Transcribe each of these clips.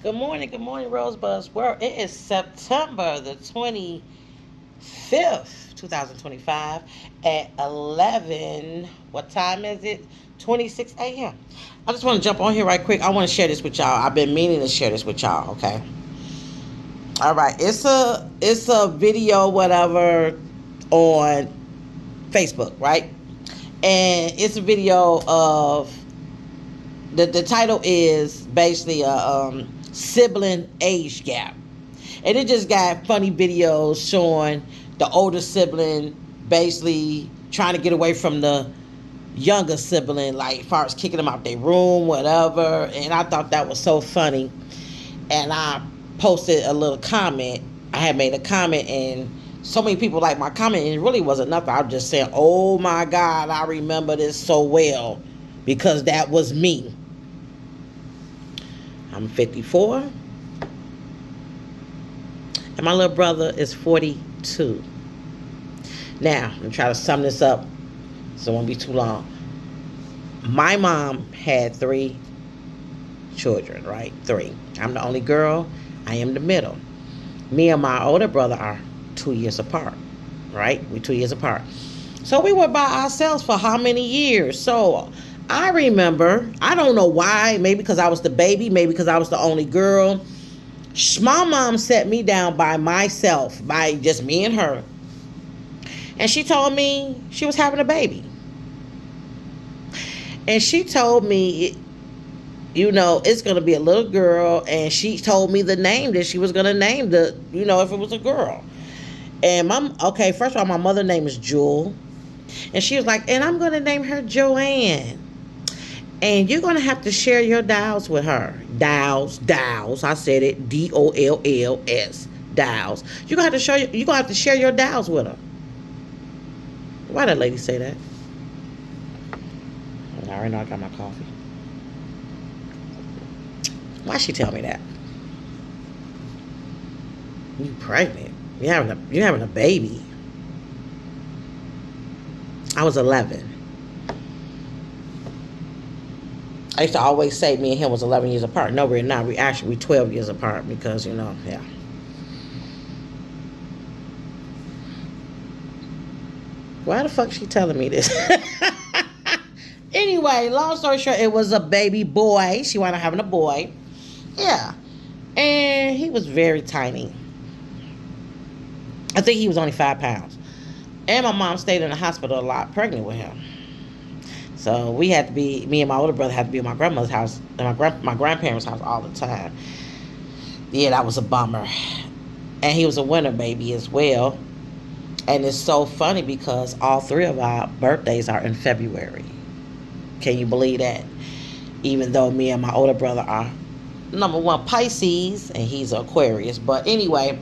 Good morning, Rosebud's World. It is September the 25th, 2025 at 11. What time is it? 26 a.m. I just want to jump on here right quick. I want to share this with y'all. I've been meaning to share this with y'all, okay? All right. It's a video whatever on Facebook, right? And it's a video of the title is basically a sibling age gap, and it just got funny videos showing the older sibling basically trying to get away from the younger sibling, like as far as kicking them out their room, whatever. And I thought that was so funny, and I posted a little comment. I had made a comment, and so many people liked my comment, and it really wasn't nothing. I was just saying, oh my God, I remember this so well because that was me. I'm 54, and my little brother is 42. Now, I'm going to try to sum this up so it won't be too long. My mom had 3 children, right? 3. I'm the only girl. I am the middle. Me and my older brother are 2 years apart, right? We're 2 years apart. So we were by ourselves for how many years? So I remember, I don't know why, maybe because I was the baby, maybe because I was the only girl. My mom set me down by myself, by just me and her. And she told me she was having a baby. And she told me, it's going to be a little girl. And she told me the name that she was going to name if it was a girl. And first of all, my mother's name is Jewel. And she was like, and I'm going to name her Joanne. And you're going to have to share your dolls with her. Dolls. I said it. DOLLS. Dolls. You're going to have to share your dolls with her. Why did that lady say that? I already know I got my coffee. Why she tell me that? You pregnant. You're having a baby. I was 11. I used to always say me and him was 11 years apart. No, we're not. We're 12 years apart because, yeah. Why the fuck she telling me this? Anyway, long story short, it was a baby boy. She wound up having a boy. Yeah. And he was very tiny. I think he was only 5 pounds. And my mom stayed in the hospital a lot pregnant with him. So me and my older brother had to be at my grandmother's house and my grandparents' house all the time. Yeah, that was a bummer. And he was a winter baby as well. And it's so funny because all 3 of our birthdays are in February. Can you believe that? Even though me and my older brother are number 1 Pisces and he's Aquarius. But anyway,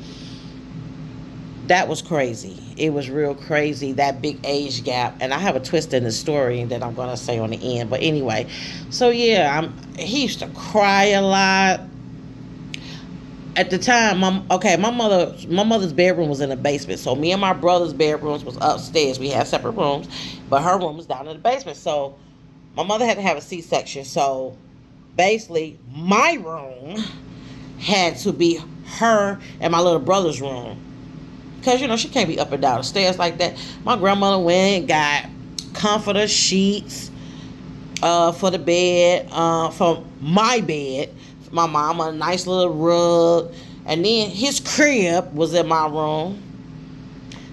that was crazy. It was real crazy, that big age gap. And I have a twist in the story that I'm going to say on the end. But anyway, so yeah, he used to cry a lot. At the time, my mother's bedroom was in the basement. So me and my brother's bedrooms was upstairs. We had separate rooms, but her room was down in the basement. So my mother had to have a C-section. So basically, my room had to be her and my little brother's room. Because, she can't be up and down the stairs like that. My grandmother went and got comforter sheets for the bed, for my bed. My mama, a nice little rug. And then his crib was in my room.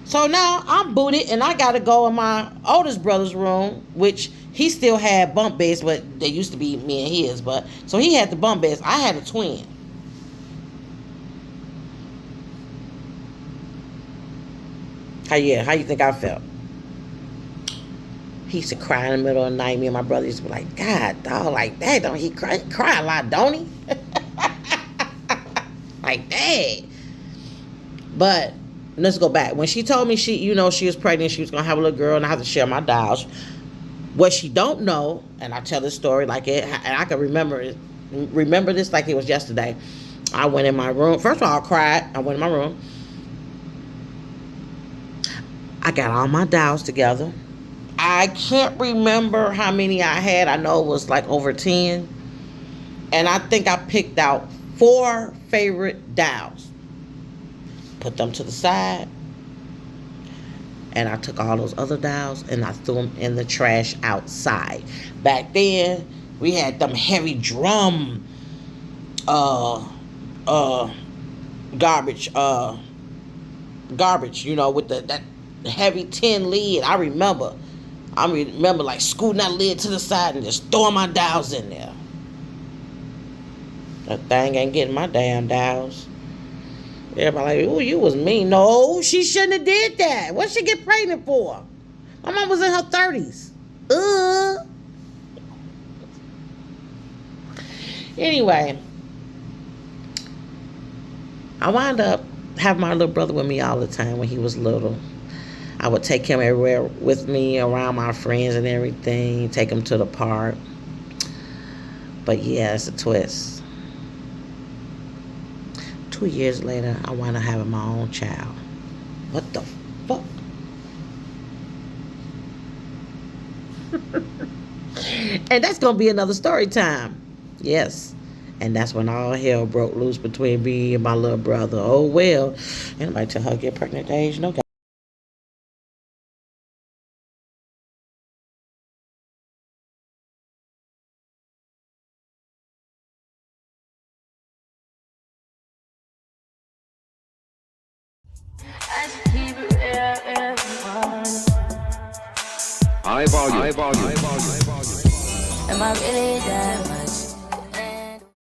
So now I'm booted and I got to go in my oldest brother's room, which he still had bunk beds, but they used to be me and his. So he had the bunk beds. I had a twin. How you think I felt? He used to cry in the middle of the night. Me and my brother used to be like, God, dog, like that, don't he cry a lot, don't he? Like that. But let's go back. When she told me she was pregnant, she was going to have a little girl, and I have to share my dolls. What she don't know, and I tell this story like it, and I can remember this like it was yesterday. I went in my room. First of all, I cried. I went in my room. I got all my dolls together. I can't remember how many I had. I know it was like over 10. And I think I picked out 4 favorite dolls. Put them to the side. And I took all those other dolls and I threw them in the trash outside. Back then, we had them heavy drum garbage, with that heavy tin lid. I remember like scooting that lid to the side and just throwing my dolls in there. That thing ain't getting my damn dolls. Everybody like, ooh, you was mean. No, she shouldn't have did that. What'd she get pregnant for? My mom was in her 30s. Anyway, I wound up having my little brother with me all the time when he was little. I would take him everywhere with me, around my friends and everything, take him to the park. But yeah, it's a twist. 2 years later, I wound up having my own child. What the fuck? And that's going to be another story time. Yes. And that's when all hell broke loose between me and my little brother. Oh, well. Anybody tell her to get pregnant at age? No. High volume. Am I really there?